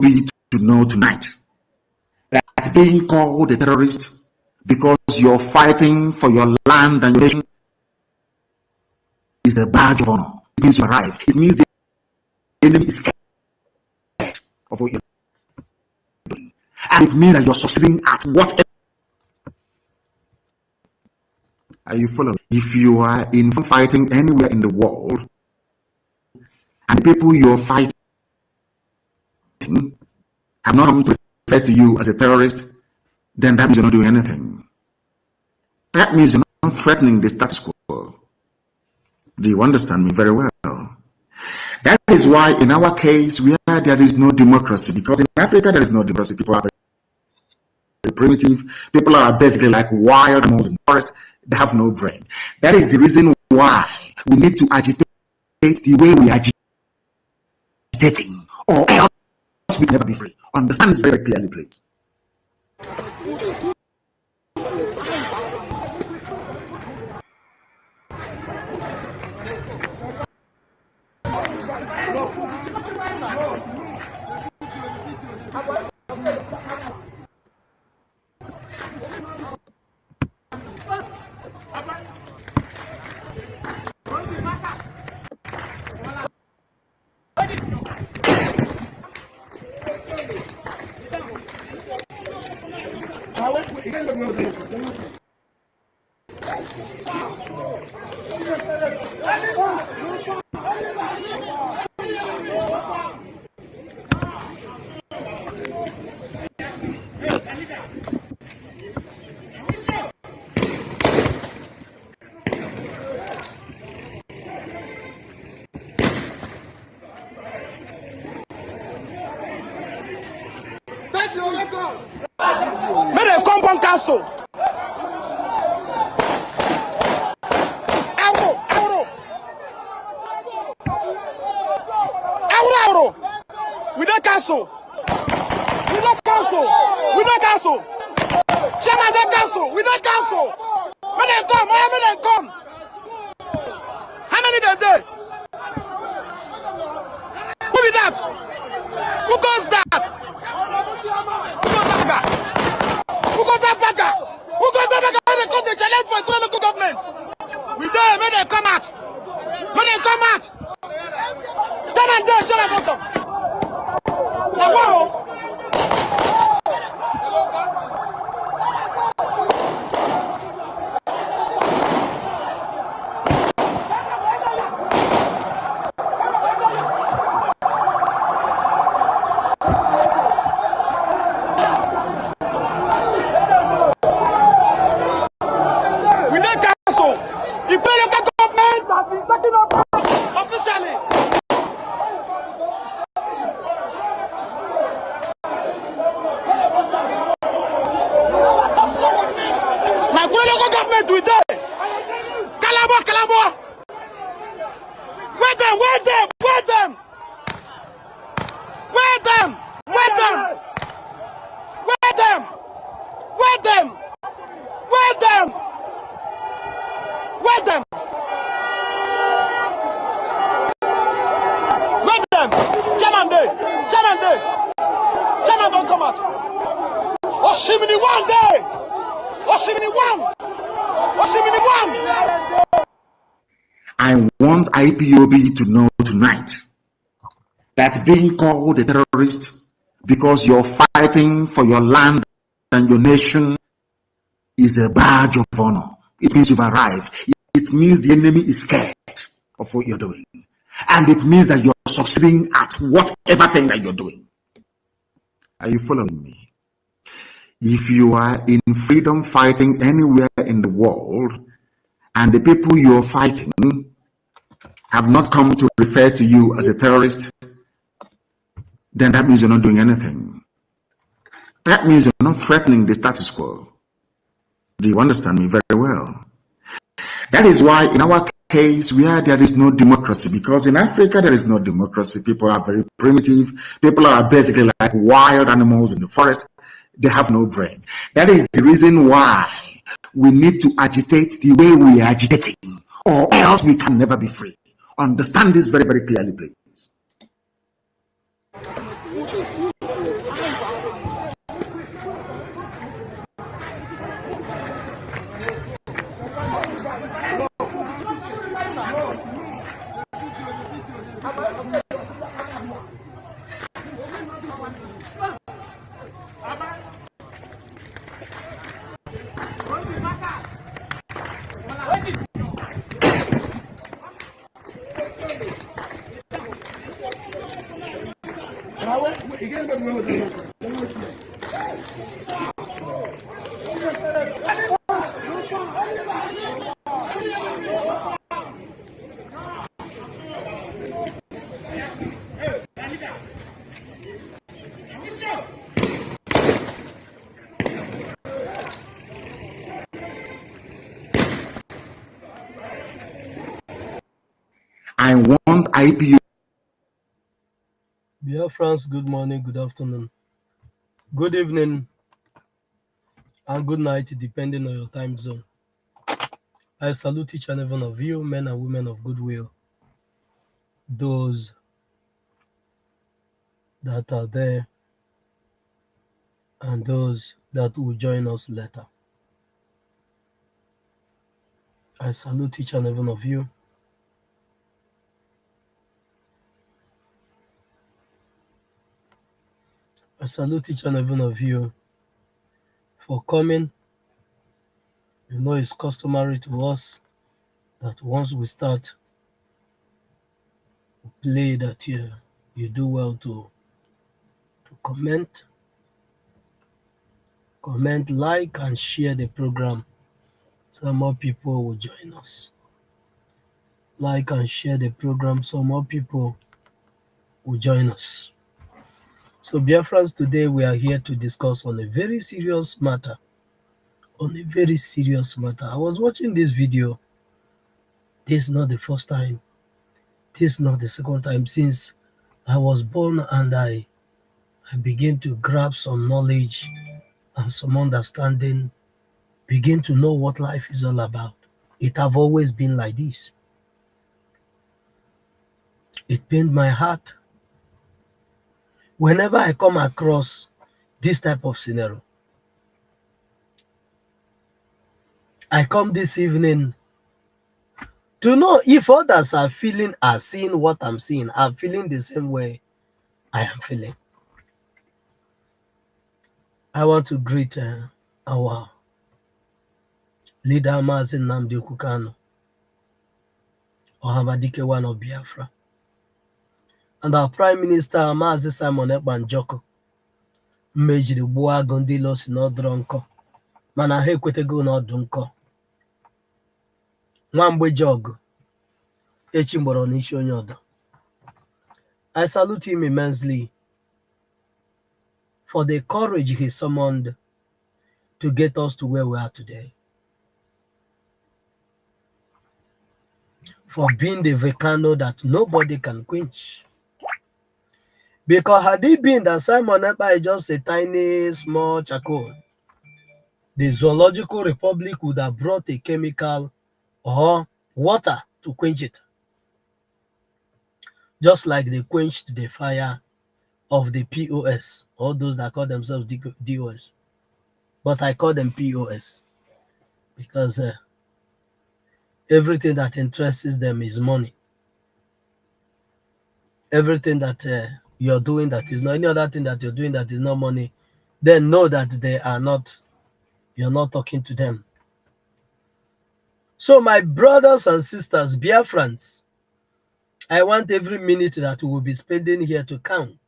IPOB to know tonight that being called a terrorist because you're fighting for your land and your nation is a badge of honor. It means you're right. It means the enemy is scared of what you're doing. And it means that you're succeeding at whatever. Are you following? If you are in fighting anywhere in the world, and the people you're fighting have not come to refer to you as a terrorist, then that means you're not doing anything. That means you're not threatening the status quo. Do you understand me very well? That is why in our case, where there is no democracy, because in Africa there is no democracy, people are very primitive, people are basically like wild animals in the forest, they have no brain. That is the reason why we need to agitate the way we are agitating, or else we can never be free. Understand this very clearly, please. May they come on council. Euro. We don't cancel. We don't cancel. We don't cancel. Chairman, don't cancel. We don't cancel. May they come. May they come. How many they there? Who is that? Who does that? Who goes that bagger? Who goes that bagger when they come to challenge for a local government? We there, may they come out. May they come out. Turn and there, shut up, come. Now, wow. I want IPOB to know tonight that being called a terrorist because you're fighting for your land and your nation is a badge of honor. It means you've arrived. It means the enemy is scared of what you're doing. And it means that you're succeeding at whatever thing that you're doing. Are you following me? If you are in freedom fighting anywhere in the world, and the people you're fighting have not come to refer to you as a terrorist, then that means you're not doing anything. That means you're not threatening the status quo. Do you understand me very well? That is why in our case, where there is no democracy, because in Africa there is no democracy, people are very primitive, people are basically like wild animals in the forest, they have no brain. That is the reason why we need to agitate the way we are agitating, or else we can never be free. Understand this very, very clearly, please. I want IPO. Biafrans, good morning, good afternoon, good evening, and good night, depending on your time zone. I salute each and every one of you, men and women of goodwill, those that are there and those that will join us later. I salute each and every one of you. I salute each and every one of you for coming. You know, it's customary to us that once we start, play that here, you do well to comment, like, and share the program so more people will join us. Like and share the program so more people will join us. So, Biafrans, today we are here to discuss on a very serious matter. I was watching this video. This is not the first time. This is not the second time since I was born, and I began to grab some knowledge and some understanding, begin to know what life is all about. It have always been like this. It pained my heart whenever I come across this type of scenario. I come this evening to know if others are seeing what I'm seeing, are feeling the same way I am feeling. I want to greet our leader, Mazi Nnamdi Kanu, Ohamadike one of Biafra, and our Prime Minister, Mazi Simon Ekpa Njoku, mmejiri gbuo agụ ndị ilo si n'ọdụrụ nkọ mana ha ekwetego n'ọdụ nkọ. Nwa mgbe ji ọgụ echi mgbọrọ n'isi onye ọdọ. I salute him immensely for the courage he summoned to get us to where we are today, for being the volcano that nobody can quench. Because had it been that Simon Ekpa is just a tiny, small charcoal, the Zoological Republic would have brought a chemical or water to quench it. Just like they quenched the fire of the POS, all those that call themselves DOS. But I call them POS because everything that interests them is money. Everything that you're doing that is not any other thing that you're doing that is not money, then know that you're not talking to them. So my brothers and sisters, Biafrans, I want every minute that we will be spending here to count.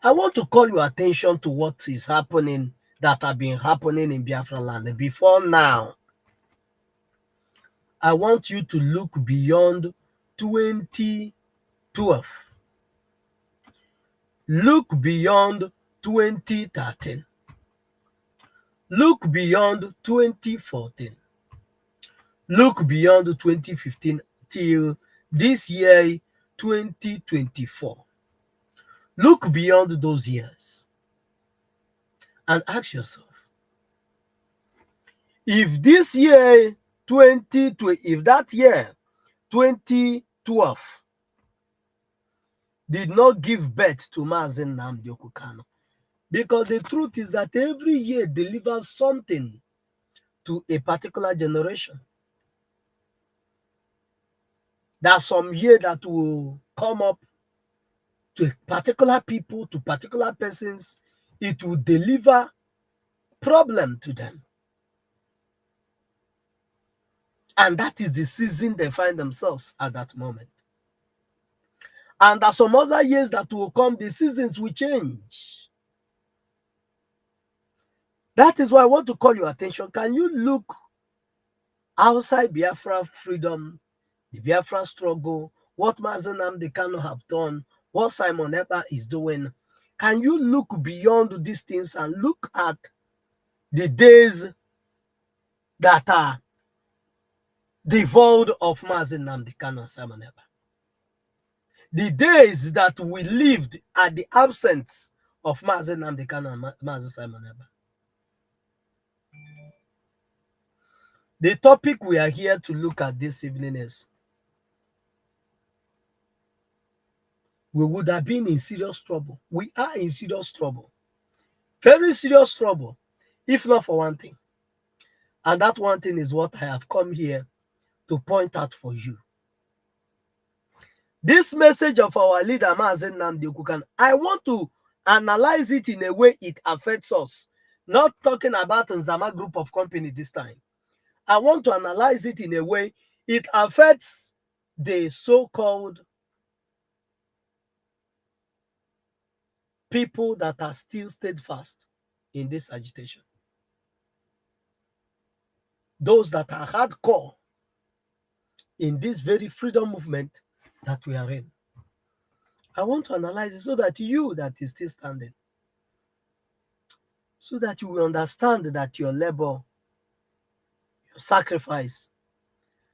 I want to call your attention to what is happening, that have been happening in Biafra land before now. I want you to look beyond 2012. Look beyond 2013. Look beyond 2014. Look beyond 2015 till this year, 2024. Look beyond those years and ask yourself, if this year, if that year, 2012, did not give birth to Mazi Nnamdi Kanu, because the truth is that every year delivers something to a particular generation. There's some year that will come up to particular people, to particular persons, it will deliver problem to them. And that is the season they find themselves at that moment. And there are some other years that will come, the seasons will change. That is why I want to call your attention. Can you look outside Biafra freedom, the Biafra struggle, what Mazi Nnamdi Kanu have done, what Simon Ekpa is doing? Can you look beyond these things and look at the days that are devoid of Mazi Nnamdi Kanu and Simon Ekpa? The days that we lived at the absence of Mazi Nnamdi Kanu and Mazi Simon Ekpa. The topic we are here to look at this evening is, we would have been in serious trouble. We are in serious trouble. Very serious trouble, if not for one thing. And that one thing is what I have come here to point out for you. This message of our leader, Mazi Nnamdi Kanu, I want to analyze it in a way it affects us. Not talking about Nzama Group of Company this time. I want to analyze it in a way it affects the so-called people that are still steadfast in this agitation. Those that are hardcore in this very freedom movement that we are in. I want to analyze it so that you that is still standing, so that you will understand that your labor, your sacrifice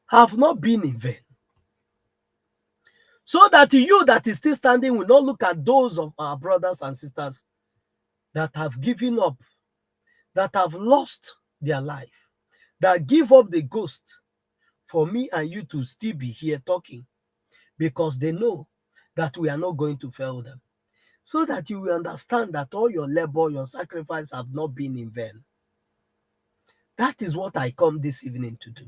have not been in vain. So that you that is still standing will not look at those of our brothers and sisters that have given up, that have lost their life, that give up the ghost for me and you to still be here talking, because they know that we are not going to fail them. So that you will understand that all your labor, your sacrifice have not been in vain. That is what I come this evening to do.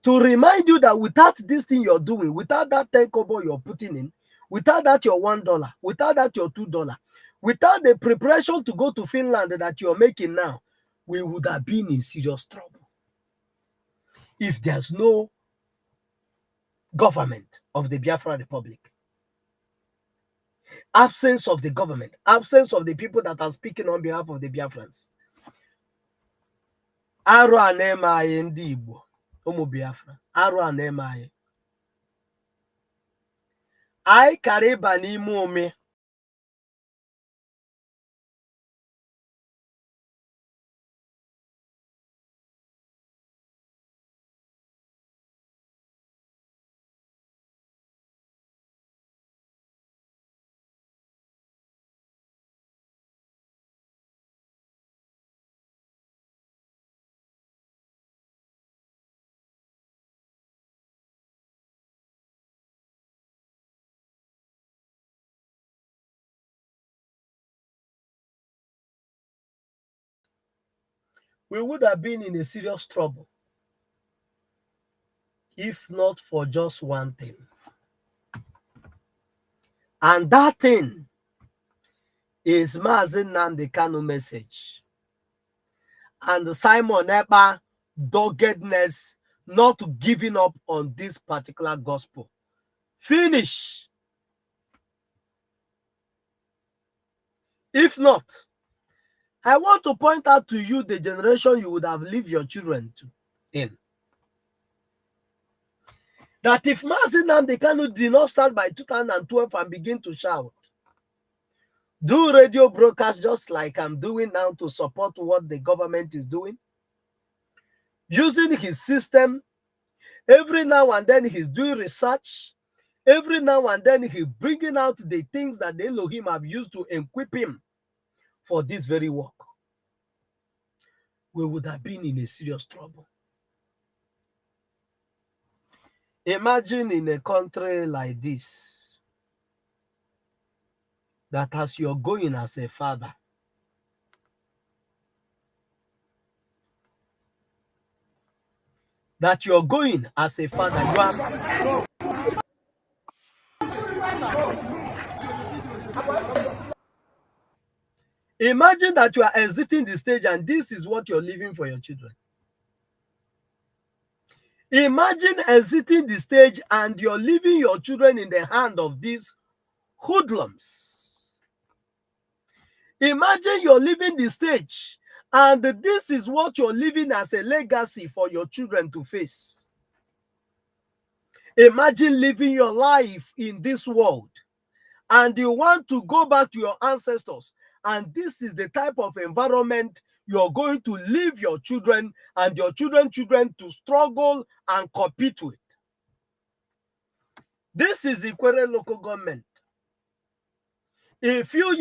To remind you that without this thing you're doing, without that 10 kobo you're putting in, without that your $1, without that your $2, without the preparation to go to Finland that you're making now, we would have been in serious trouble. If there's no government of the Biafra Republic, absence of the government, absence of the people that are speaking on behalf of the Biafrans. Arụ a na-eme anyị ndị Igbo, ụmụ Biafra, arụ a na-eme anyị. Anyị kara ịba n'ime ụmị. We would have been in a serious trouble if not for just one thing. And that thing is Mazi Nnamdi Kanu message and Simon Ekpa doggedness, not giving up on this particular gospel. Finish. If not, I want to point out to you the generation you would have left your children in. That if Mazi Nnamdi Kanu did not start by 2012 and begin to shout, do radio broadcasts just like I'm doing now to support what the government is doing, using his system, every now and then he's doing research, every now and then he's bringing out the things that the Elohim have used to equip him for this very work, we would have been in a serious trouble. Imagine in a country like this, that as you're going as a father, you are imagine that you are exiting the stage and this is what you're leaving for your children. Imagine exiting the stage and you're leaving your children in the hand of these hoodlums. Imagine you're leaving the stage and this is what you're leaving as a legacy for your children to face. Imagine living your life in this world and you want to go back to your ancestors, and this is the type of environment you're going to leave your children and your children to struggle and compete with. This is Ikwere local government. In few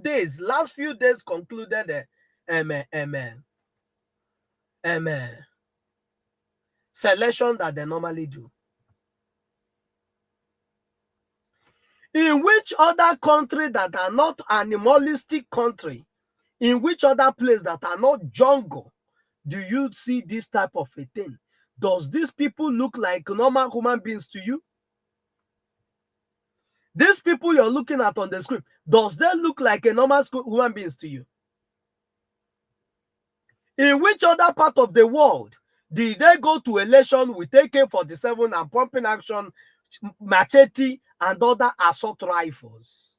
days, last few days concluded selection that they normally do. In which other country that are not animalistic country, in which other place that are not jungle, do you see this type of a thing? Does these people look like normal human beings to you? These people you're looking at on the screen, does they look like a normal human beings to you? In which other part of the world did they go to election with AK-47 and pumping action, machete, and other assault rifles?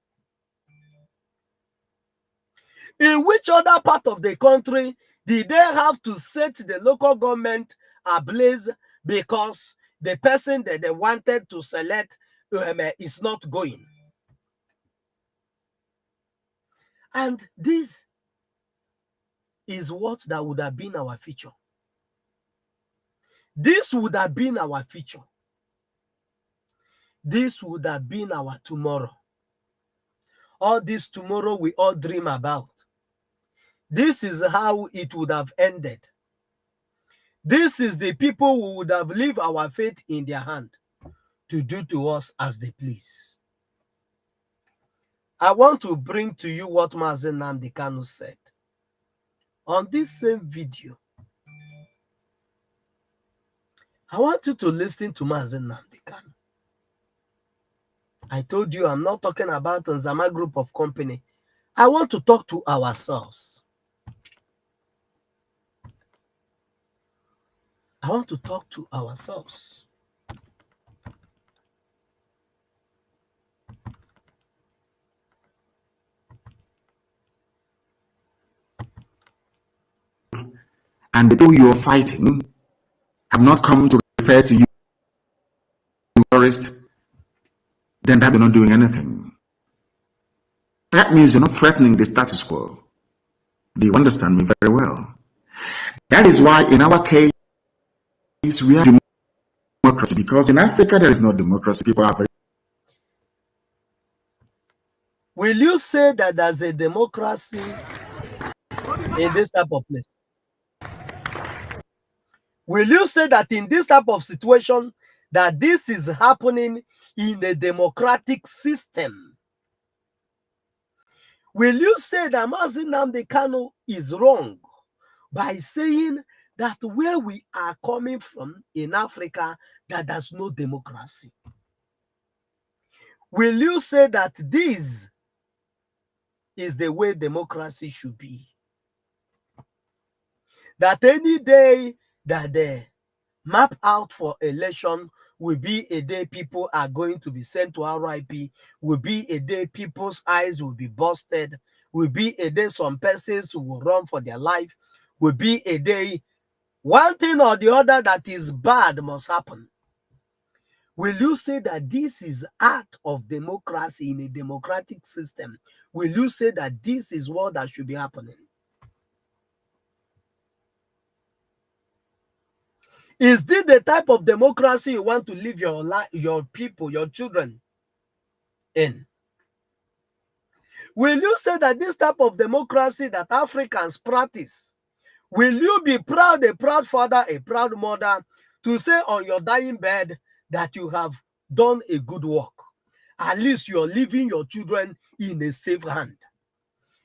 In which other part of the country did they have to set the local government ablaze because the person that they wanted to select is not going? And this is what that would have been our future. This would have been our future. This would have been our tomorrow. All this tomorrow we all dream about. This is how it would have ended. This is the people who would have leave our fate in their hand to do to us as they please. I want to bring to you what Mazi Nnamdi Kanu said on this same video. I want you to listen to Mazi Nnamdi Kanu. I told you I'm not talking about a Nzama group of company. I want to talk to ourselves. I want to talk to ourselves. And the people you are fighting have not come to refer to you as terrorist, then that you're not doing anything. That means you're not threatening the status quo. Do you understand me very well? That is why in our case, we have democracy, because in Africa there is no democracy. People are very... Will you say that there's a democracy in this type of place? Will you say that in this type of situation that this is happening in a democratic system? Will you say that Mazi Nnamdi Kanu is wrong by saying that where we are coming from in Africa, that there's no democracy? Will you say that this is the way democracy should be? That any day that they map out for election will be a day people are going to be sent to RIP, will be a day people's eyes will be busted, will be a day some persons will run for their life, will be a day one thing or the other that is bad must happen. Will you say that this is act of democracy in a democratic system? Will you say that this is what that should be happening? Is this the type of democracy you want to live your life, your people, your children in? Will you say that this type of democracy that Africans practice, will you be proud, a proud father, a proud mother, to say on your dying bed that you have done a good work? At least you're leaving your children in a safe hand.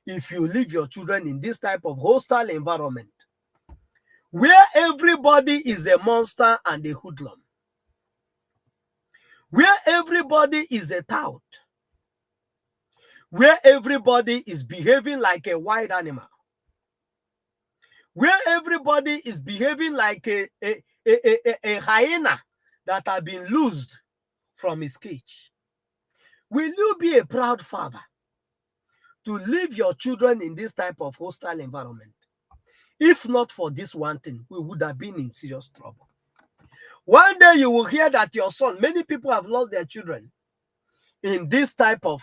If you leave your children in this type of hostile environment, where everybody is a monster and a hoodlum, where everybody is a tout, where everybody is behaving like a wild animal, where everybody is behaving like a a hyena that has been loosed from his cage. Will you be a proud father to leave your children in this type of hostile environment? If not for this one thing, we would have been in serious trouble. One day you will hear that your son, many people have lost their children in this type of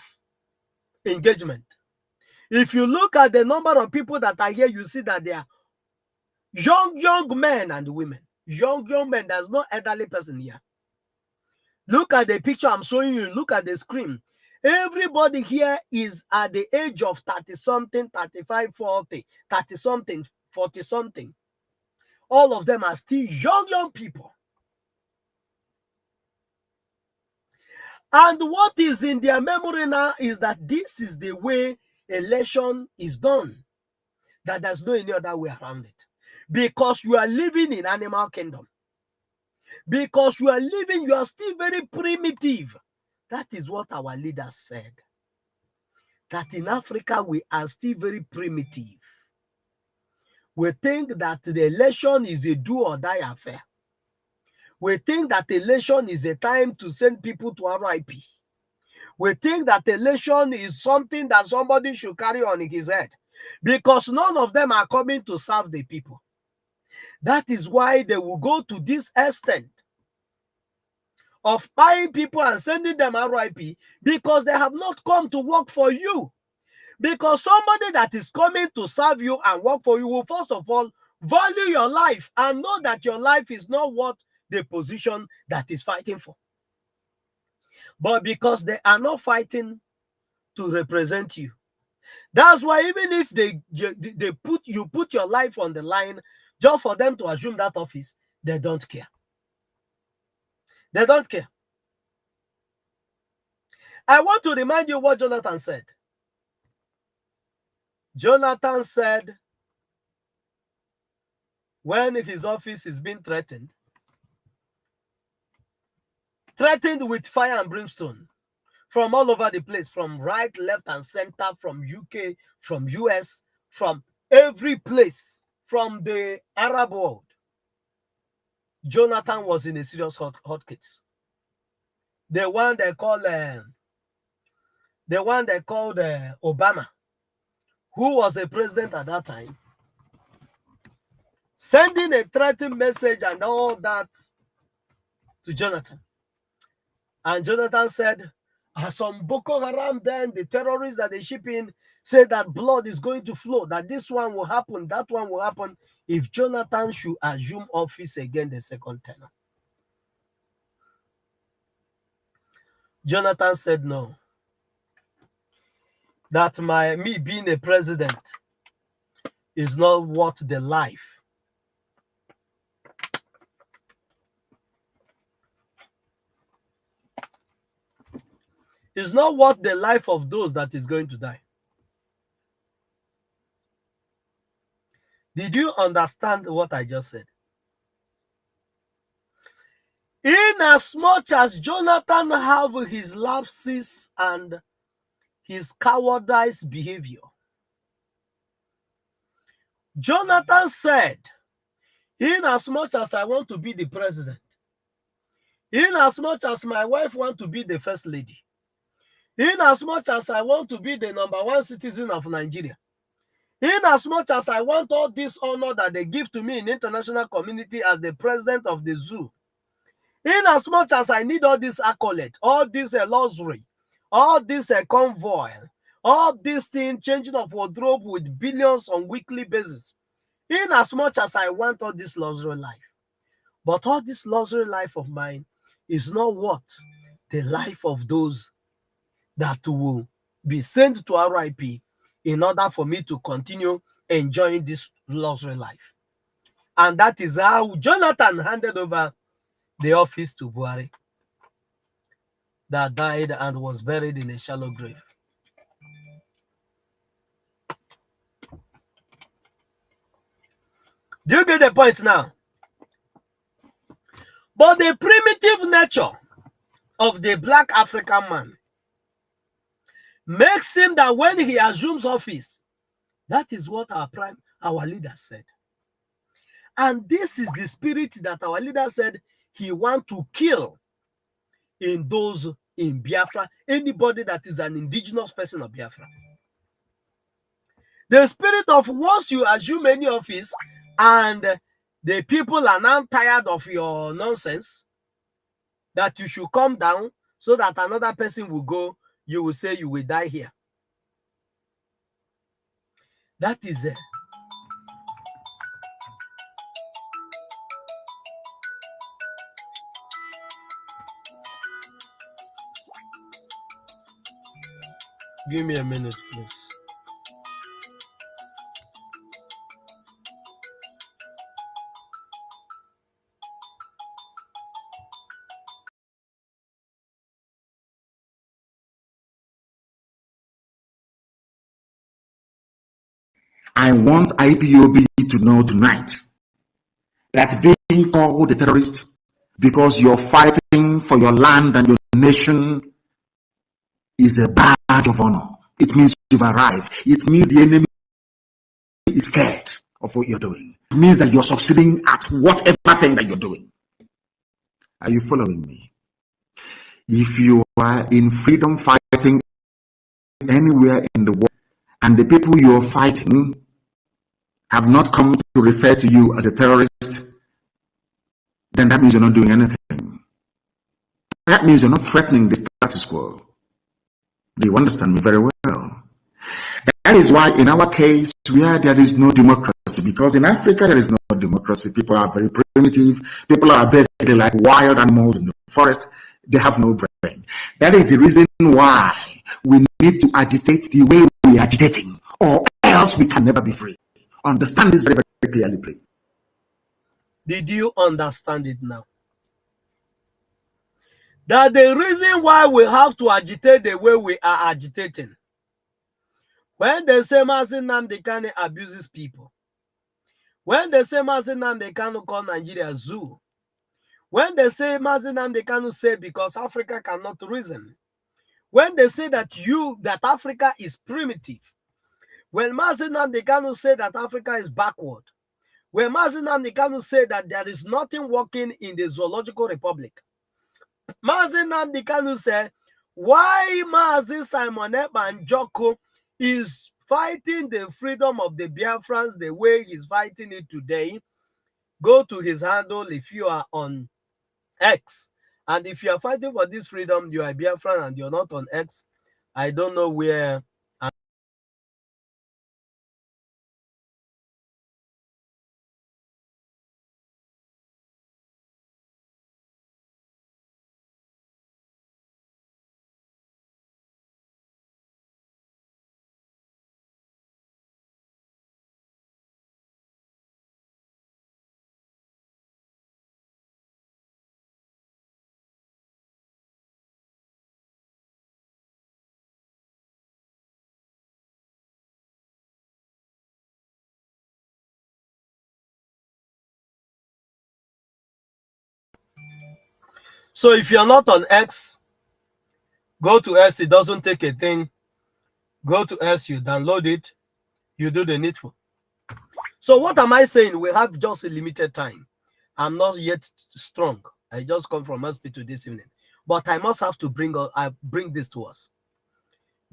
engagement. If you look at the number of people that are here, you see that they are young men and women. Young men, there's no elderly person here. Look at the picture I'm showing you. Look at the screen. Everybody here is at the age of 30-something, 35, 40, 30-something, 40-something. All of them are still young people. And what is in their memory now is that this is the way election is done. That there's no any other way around it. Because you are living in animal kingdom. Because you are still very primitive. That is what our leaders said. That in Africa, we are still very primitive. We think that the election is a do or die affair. We think that election is a time to send people to RIP. We think that election is something that somebody should carry on his head. Because none of them are coming to serve the people. That is why they will go to this extent of buying people and sending them RIP, because they have not come to work for you. Because somebody that is coming to serve you and work for you will first of all value your life and know that your life is not worth the position that is fighting for. But because they are not fighting to represent you, that's why even if you put your life on the line just for them to assume that office, they don't care. They don't care. I want to remind you what Jonathan said. Jonathan said when his office is being threatened with fire and brimstone from all over the place, from right, left, and center, from UK, from US, from every place, from the Arab world. Jonathan was in a serious hot case. The one they called Obama, who was a president at that time, sending a threatening message and all that to Jonathan. And Jonathan said, some Boko Haram, then the terrorists that they ship in, say that blood is going to flow, that this one will happen, that one will happen if Jonathan should assume office again the second term. Jonathan said no. That me being a president is not worth the life. It's not worth the life of those that is going to die. Did you understand what I just said? In as much as Jonathan have his lapses and his cowardice behavior, Jonathan said, in as much as I want to be the president, in as much as my wife wants to be the first lady, in as much as I want to be the #1 citizen of Nigeria, in as much as I want all this honor that they give to me in the international community as the president of the zoo, in as much as I need all this accolade, all this luxury, all this convoy, all this thing, changing of wardrobe with billions on weekly basis, in as much as I want all this luxury life, but all this luxury life of mine is not worth the life of those that will be sent to RIP in order for me to continue enjoying this luxury life. And that is how Jonathan handed over the office to Buhari, that died and was buried in a shallow grave. Do you get the point now? But the primitive nature of the black African man makes him that when he assumes office, that is what our leader said. And this is the spirit that our leader said he wants to kill in those in Biafra, anybody that is an indigenous person of Biafra. The spirit of once you assume any office and the people are now tired of your nonsense, that you should come down so that another person will go, you will say you will die here. That is it. Give me a minute, please. I want IPOB to know tonight that being called a terrorist because you're fighting for your land and your nation is a badge of honor. It means you've arrived. It means the enemy is scared of what you're doing. It means that you're succeeding at whatever thing that you're doing. Are you following me? If you are in freedom fighting anywhere in the world and the people you're fighting have not come to refer to you as a terrorist, then that means you're not doing anything. That means you're not threatening the status quo. Do you understand me very well? That is why in our case, where there is no democracy, because in Africa there is no democracy, people are very primitive, people are basically like wild animals in the forest, they have no brain. That is the reason why we need to agitate the way we are agitating, or else we can never be free. Understand this very, very clearly, please. Did you understand it now? That the reason why we have to agitate the way we are agitating. When they say Mazi Nnamdi Kanu abuses people, when they say Mazi Nnamdi Kanu call Nigeria zoo, when they say Mazi Nnamdi Kanu say because Africa cannot reason, when they say that Africa is primitive, when Mazi Nnamdi Kanu say that Africa is backward, when Mazi Nnamdi Kanu say that there is nothing working in the Zoological Republic, Mazi Nnamdi Kanu said, why Mazi Simon Ekpa Njoku is fighting the freedom of the Biafrans the way he's fighting it today, go to his handle if you are on X. And if you are fighting for this freedom, you are Biafran and you're not on X, I don't know where. So if you're not on X, go to X. It doesn't take a thing. Go to X, you download it, you do the needful. So what am I saying? We have just a limited time. I'm not yet strong. I just come from hospital this evening. But I must have to bring this to us.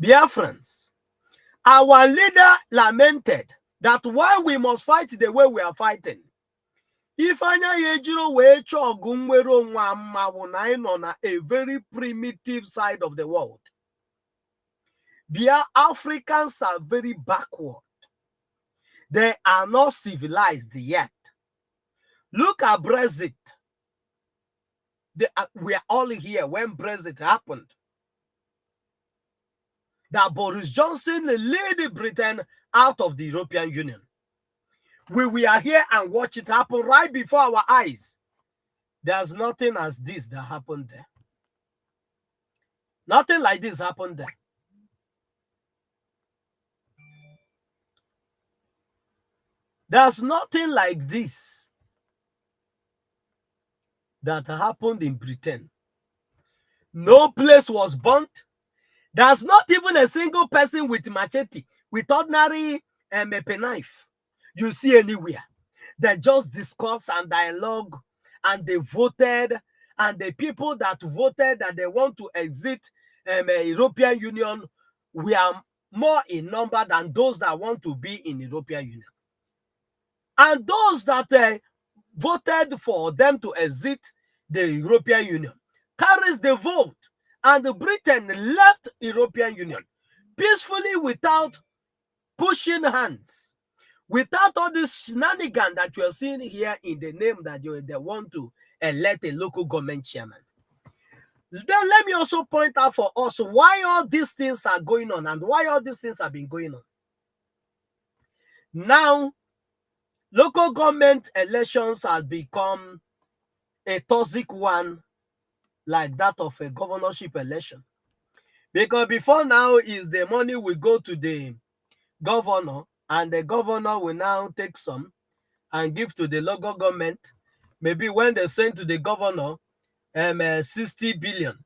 Biafrans, our leader lamented that why we must fight the way we are fighting. If Yejiro wee chọgụ nwere onwe mma bụ na anyị nọ na a very primitive side of the world. Africans are very backward. They are not civilized yet. Look at Brexit. We are all here when Brexit happened. That Boris Johnson led Britain out of the European Union. We are here and watch it happen right before our eyes. There's nothing as this that happened there. Nothing like this happened there. There's nothing like this that happened in Britain. No place was burnt. There's not even a single person with machete, with ordinary knife you see anywhere. They just discuss and dialogue, and they voted, and the people that voted that they want to exit European Union, we are more in number than those that want to be in European Union. And those that voted for them to exit the European Union carries the vote, and Britain left European Union peacefully without pushing hands, without all this shenanigan that you are seeing here in the name that they want to elect a local government chairman. Then let me also point out for us why all these things are going on and why all these things have been going on. Now, local government elections have become a toxic one, like that of a governorship election. Because before now is the money will go to the governor, and the governor will now take some and give to the local government. Maybe when they send to the governor 60 billion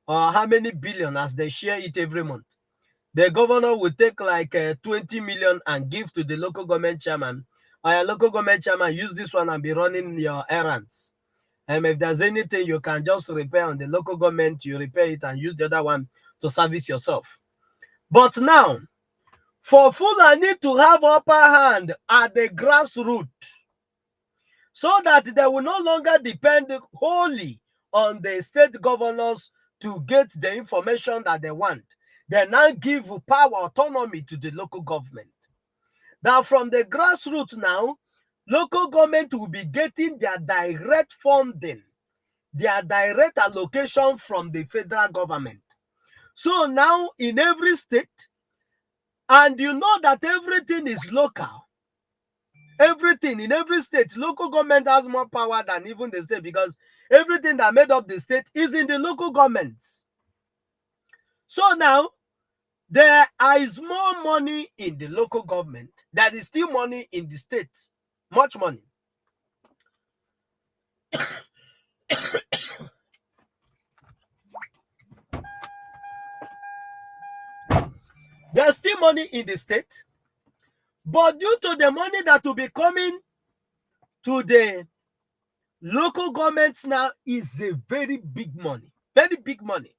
or how many billion as they share it every month, the governor will take like 20 million and give to the local government chairman. Or local government chairman, use this one and be running your errands. If there's anything you can just repair on the local government, you repair it and use the other one to service yourself. But now, for Fulani to have upper hand at the grassroots, so that they will no longer depend wholly on the state governors to get the information that they want, they now give power, autonomy to the local government. Now, from the grassroots now, local government will be getting their direct funding, their direct allocation from the federal government. So now in every state, and you know that everything is local. Everything in every state, local government has more power than even the state, because everything that made up the state is in the local governments. So now, there is more money in the local government. There is still money in the state. Much money. There's still money in the state. But due to the money that will be coming to the local governments now is a very big money. Very big money.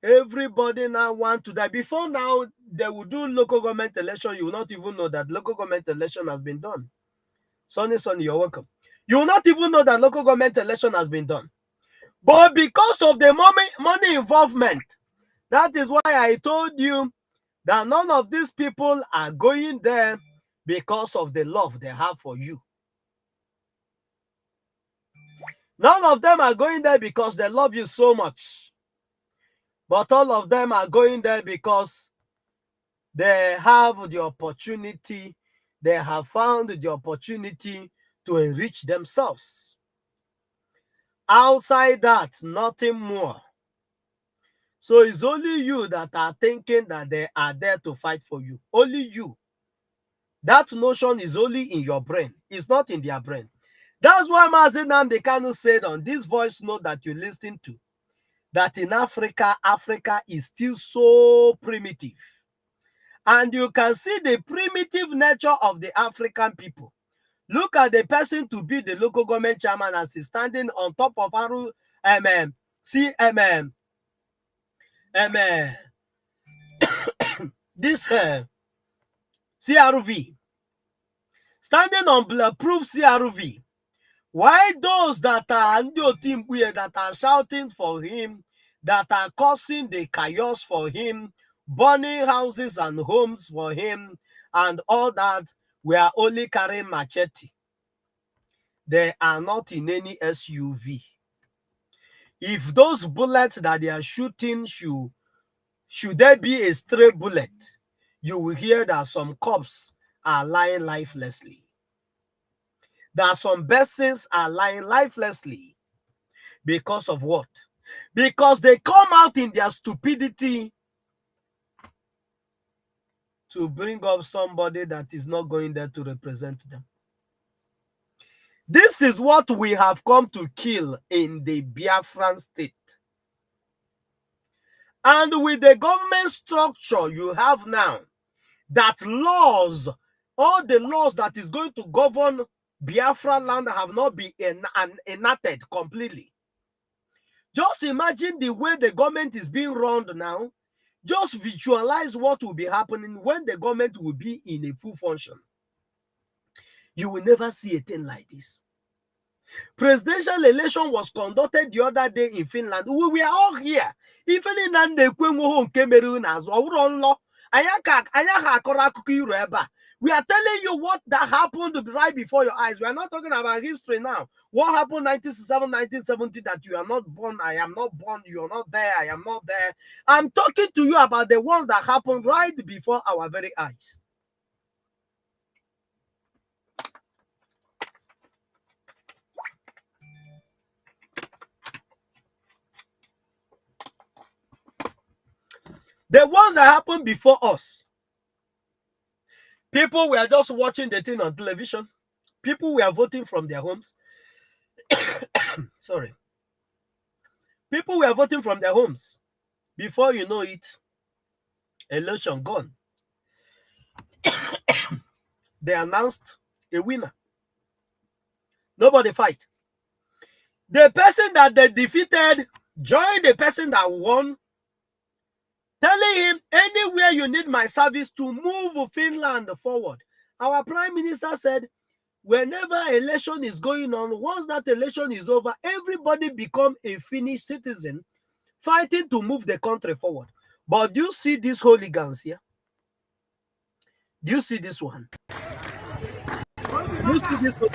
Everybody now want to die. Before now, they will do local government election. You will not even know that local government election has been done. Sonny, you're welcome. You will not even know that local government election has been done. But because of the money involvement, that is why I told you that none of these people are going there because of the love they have for you. None of them are going there because they love you so much. But all of them are going there because they have the opportunity, they have found the opportunity to enrich themselves. Outside that, nothing more. So it's only you that are thinking that they are there to fight for you. Only you. That notion is only in your brain. It's not in their brain. That's why Mazi Nnamdi Kanu said on this voice note that you listen to, that in Africa, Africa is still so primitive. And you can see the primitive nature of the African people. Look at the person to be the local government chairman as he's standing on top of this CRV. Standing on bulletproof CRV. Why those that are that are shouting for him, that are causing the chaos for him, burning houses and homes for him, and all that, we are only carrying machete. They are not in any SUV. If those bullets that they are shooting should there be a stray bullet, you will hear that some cops are lying lifelessly. That some persons are lying lifelessly. Because of what? Because they come out in their stupidity to bring up somebody that is not going there to represent them. This is what we have come to kill in the Biafran state. And with the government structure you have now, that laws All the laws that is going to govern Biafra land have not been enacted completely. Just imagine the way the government is being run now. Just visualize what will be happening when the government will be in a full function. You will never see a thing like this. Presidential election was conducted the other day in Finland. We were all here. Even in we are telling you what that happened right before your eyes. We are not talking about history now. What happened 1967, 1970 that you are not born, I am not born, you are not there, I am not there. I'm talking to you about the ones that happened right before our very eyes. The ones that happened before us. People were just watching the thing on television. People were voting from their homes. Sorry. People were voting from their homes. Before you know it, election gone. They announced a winner. Nobody fight. The person that they defeated joined the person that won, telling him, anywhere you need my service to move Finland forward. Our prime minister said, whenever election is going on, once that election is over, everybody become a Finnish citizen fighting to move the country forward. But do you see these hooligans here? Do you see this one? Do you see this one?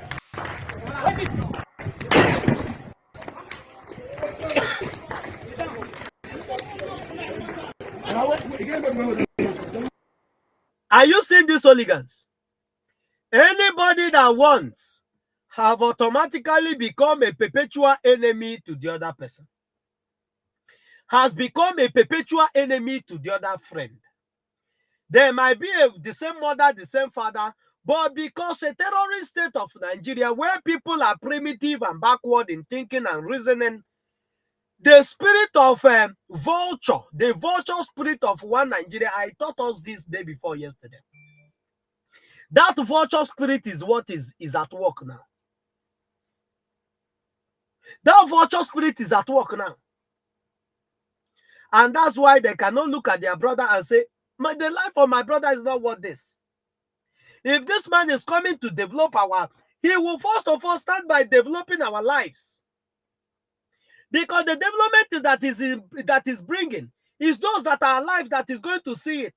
Are you seeing these hooligans? Anybody that wants have automatically become a perpetual enemy to the other person. Has become a perpetual enemy to the other friend. There might be the same mother, the same father, but because a terrorist state of Nigeria, where people are primitive and backward in thinking and reasoning, the spirit of vulture, the vulture spirit of one Nigeria, I taught us this day before yesterday. That vulture spirit is what is at work now. That vulture spirit is at work now. And that's why they cannot look at their brother and say, the life of my brother is not worth this. If this man is coming to develop he will first of all start by developing our lives. Because the development that is bringing is those that are alive that is going to see it.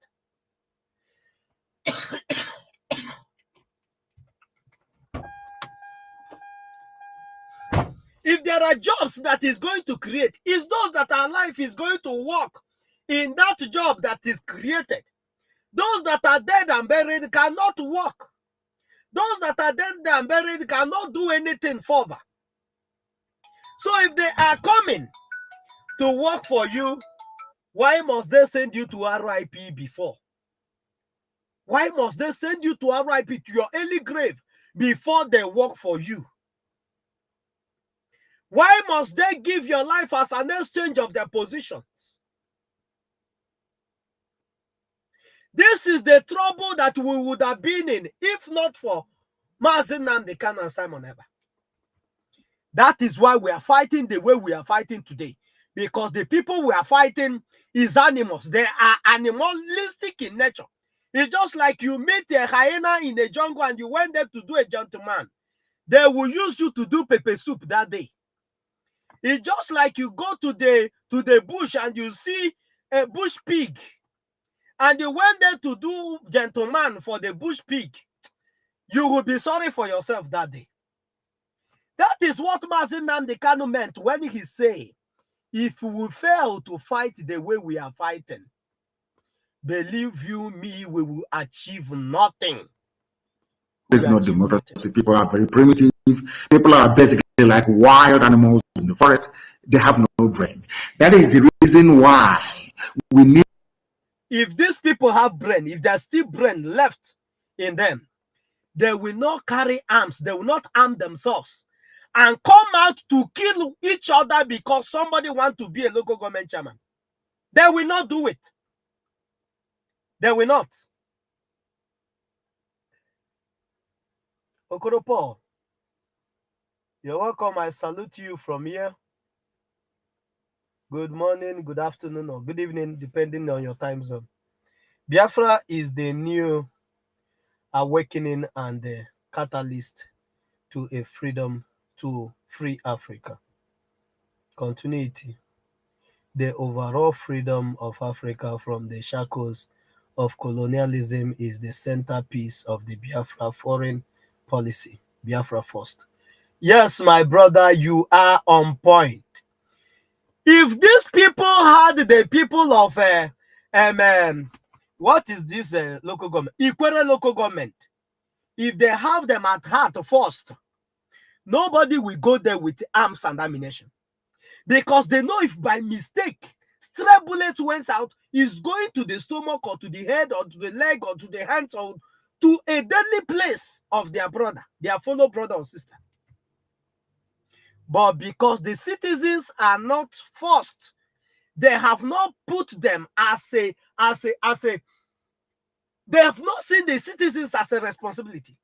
If there are jobs that is going to create, it's those that are alive is going to work in that job that is created. Those that are dead and buried cannot work. Those that are dead and buried cannot do anything further. So if they are coming to work for you, why must they send you to RIP before? Why must they send you to RIP, to your early grave, before they work for you? Why must they give your life as an exchange of their positions? This is the trouble that we would have been in if not for Mazi Nnamdi Kanu and Simon Ekpa. That is why we are fighting the way we are fighting today. Because the people we are fighting is animals. They are animalistic in nature. It's just like you meet a hyena in a jungle and you went there to do a gentleman. They will use you to do pepper soup that day. It's just like you go to the bush and you see a bush pig. And you went there to do gentleman for the bush pig. You will be sorry for yourself that day. That is what Mazi Nnamdi Kanu meant when he said, if we fail to fight the way we are fighting, believe you me, we will achieve nothing. It's not democracy. Nothing. People are very primitive. People are basically like wild animals in the forest. They have no brain. That is the reason why we need. If these people have brain, if there's still brain left in them, they will not carry arms. They will not arm themselves and come out to kill each other because somebody wants to be a local government chairman. They will not do it. They will not. Okoropo, you're welcome. I salute you from here. Good morning, good afternoon, or good evening, depending on your time zone. Biafra is the new awakening and the catalyst to a freedom, to free Africa. Continuity. The overall freedom of Africa from the shackles of colonialism is the centerpiece of the Biafra foreign policy. Biafra first. Yes, my brother, you are on point. If these people had the people of what is this local government? Ikwere local government. If they have them at heart first, nobody will go there with arms and ammunition. Because they know if by mistake stray bullets went out, is going to the stomach or to the head or to the leg or to the hands or to a deadly place of their brother, their fellow brother or sister. But because the citizens are not forced, they have not put them they have not seen the citizens as a responsibility.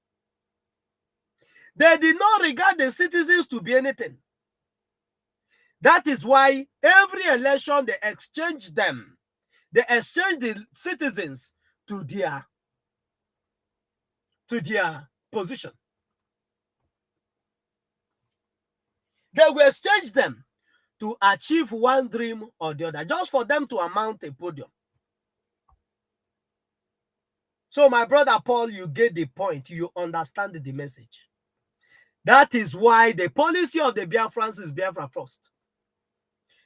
They did not regard the citizens to be anything. That is why every election they exchange them. They exchange the citizens to their position. They will exchange them to achieve one dream or the other, just for them to amount a podium. So, my brother Paul, you get the point. You understand the message. That is why the policy of the Biafrans is Biafra first.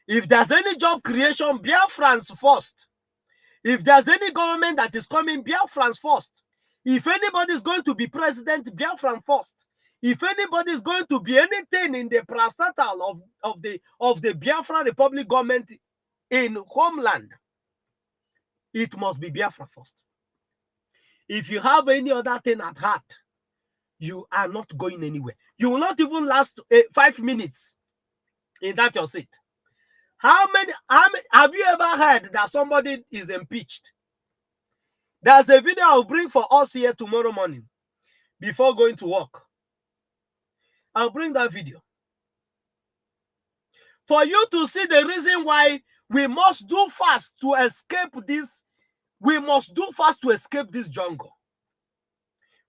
If there's any job creation, Biafrans first. If there's any government that is coming, Biafrans first. If anybody is going to be president, Biafran first. If anybody is going to be anything in the parastatal of the Biafra Republic government in homeland, it must be Biafra first. If you have any other thing at heart, you are not going anywhere. You will not even last 5 minutes in that your seat. How many have you ever heard that somebody is impeached? There's a video I'll bring for us here tomorrow morning before going to work. I'll bring that video for you to see the reason why we must do fast to escape this. We must do fast to escape this jungle.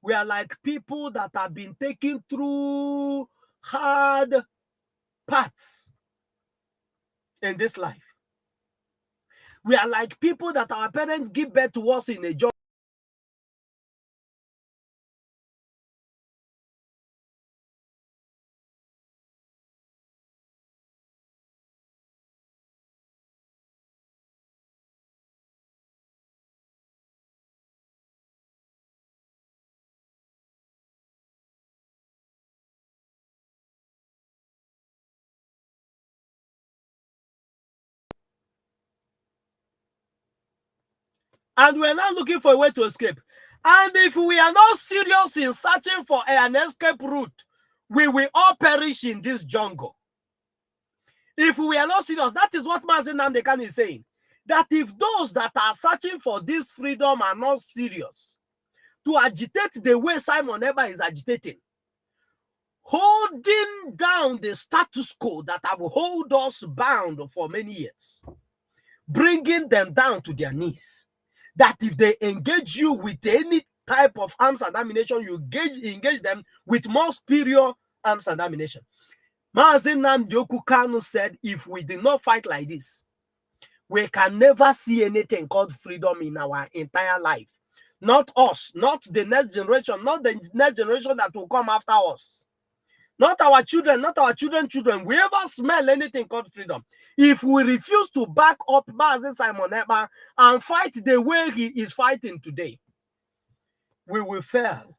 We are like people that have been taken through hard paths in this life. We are like people that our parents give birth to us in a jungle. And we're not looking for a way to escape. And if we are not serious in searching for an escape route, we will all perish in this jungle. If we are not serious, that is what Mazi Nnamdi Kanu is saying. That if those that are searching for this freedom are not serious to agitate the way Simon Ekpa is agitating, holding down the status quo that have held us bound for many years, bringing them down to their knees, that if they engage you with any type of arms and ammunition, you engage them with more superior arms and ammunition. Mazi Nnamdi Kanu said, if we did not fight like this, we can never see anything called freedom in our entire life. Not us, not the next generation, not the next generation that will come after us. Not our children, not our children's children. We ever smell anything called freedom. If we refuse to back up Mazi Simon Ekpa and fight the way he is fighting today, we will fail.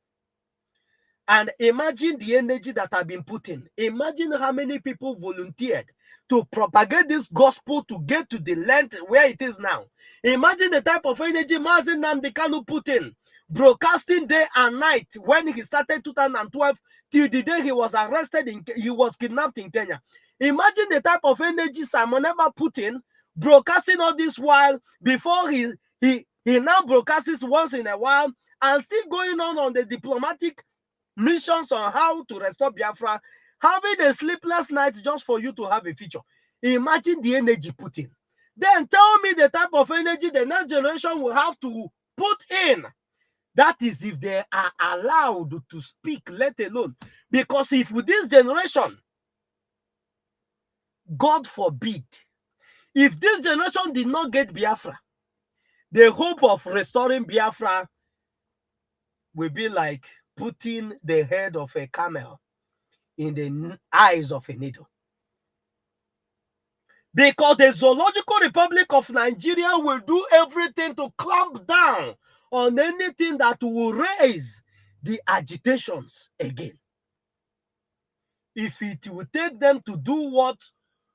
And imagine the energy that have been put in. Imagine how many people volunteered to propagate this gospel to get to the length where it is now. Imagine the type of energy Mazi Nnamdi Kanu put in, broadcasting day and night when he started 2012 till the day he was arrested, he was kidnapped in Kenya. Imagine the type of energy Simon Ekpa put in, broadcasting all this while before he now broadcasts once in a while and still going on the diplomatic missions on how to restore Biafra, having a sleepless night just for you to have a feature. Imagine the energy put in. Then tell me the type of energy the next generation will have to put in. That is if they are allowed to speak, let alone. Because if with this generation, God forbid, if this generation did not get Biafra, the hope of restoring Biafra will be like putting the head of a camel in the eyes of a needle. Because the Zoological Republic of Nigeria will do everything to clamp down on anything that will raise the agitations again. If it will take them to do what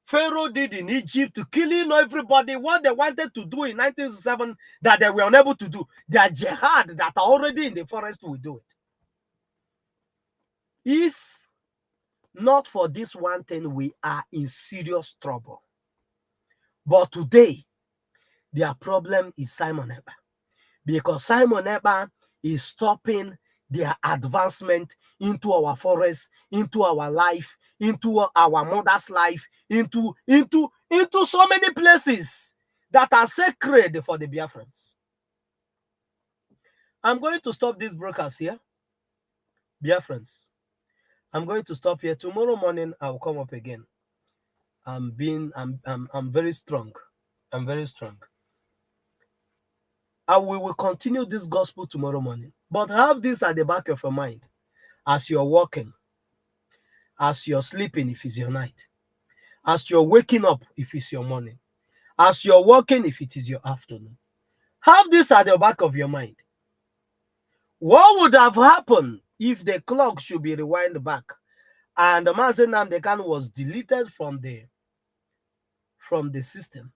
Pharaoh did in Egypt, killing everybody, what they wanted to do in 1967 that they were unable to do, their jihad that are already in the forest will do it. If not for this one thing, we are in serious trouble. But today, their problem is Simon Ekpa. Because Simon Ekpa is stopping their advancement into our forest, into our life, into our mother's life, into so many places that are sacred for the Biafrans. I'm going to stop this broadcast here. Biafrans, I'm going to stop here. Tomorrow morning, I'll come up again. I'm very strong. I'm very strong. And we will continue this gospel tomorrow morning. But have this at the back of your mind as you're walking, as you're sleeping if it's your night, as you're waking up if it's your morning, as you're walking if it is your afternoon. Have this at the back of your mind. What would have happened if the clock should be rewind back and the Mazi Nnamdi Kanu was deleted from the system?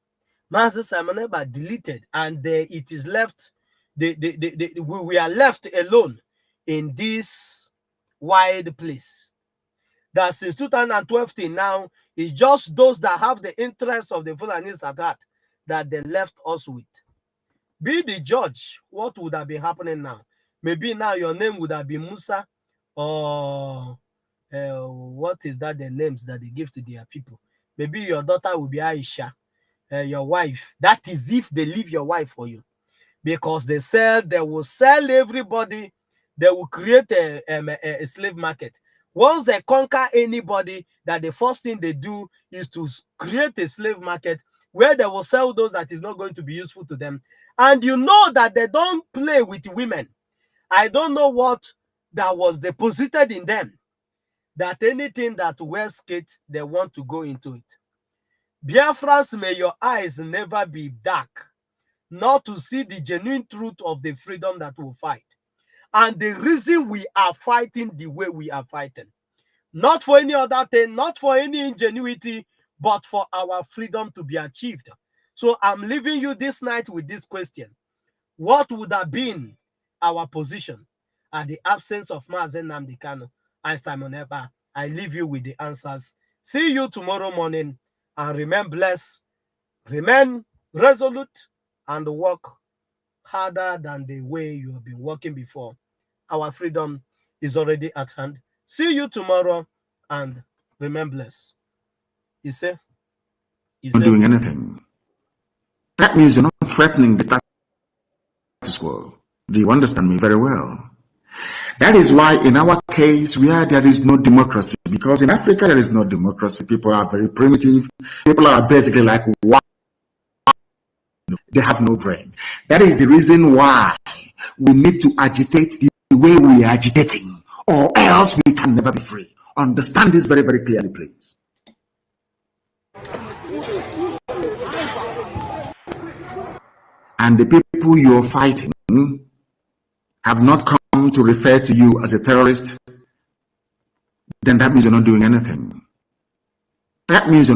Mazi Simon Ekpa deleted, and it is left. We are left alone in this wide place. That since 2012 till now, it's just those that have the interests of the Fulanis at heart that they left us with. Be the judge. What would have been happening now? Maybe now your name would have been Musa, or what is that? The names that they give to their people. Maybe your daughter will be Aisha. Your wife, that is if they leave your wife for you, because they will sell everybody. They will create a slave market. Once they conquer anybody, that the first thing they do is to create a slave market where they will sell those that is not going to be useful to them. And you know that they don't play with women. I don't know what that was deposited in them, that anything that wears skate, they want to go into it. Biafrans, may your eyes never be dark, not to see the genuine truth of the freedom that we fight. And the reason we are fighting the way we are fighting. Not for any other thing, not for any ingenuity, but for our freedom to be achieved. So I'm leaving you this night with this question. What would have been our position at the absence of Mazi Nnamdi Kanu and Simon Ekpa? I leave you with the answers. See you tomorrow morning. And remain blessed, remain resolute, and work harder than the way you have been working before. Our freedom is already at hand. See you tomorrow, and remain blessed. You say? Not doing anything. That means you're not threatening the status quo. Do you understand me very well? That is why in our case, where there is no democracy, because in Africa there is no democracy, people are very primitive, people are basically like, they have no brain. That is the reason why we need to agitate the way we are agitating, or else we can never be free. Understand this very, very clearly, please. And the people you're fighting have not come to refer to you as a terrorist, then that means you're not doing anything. That means you're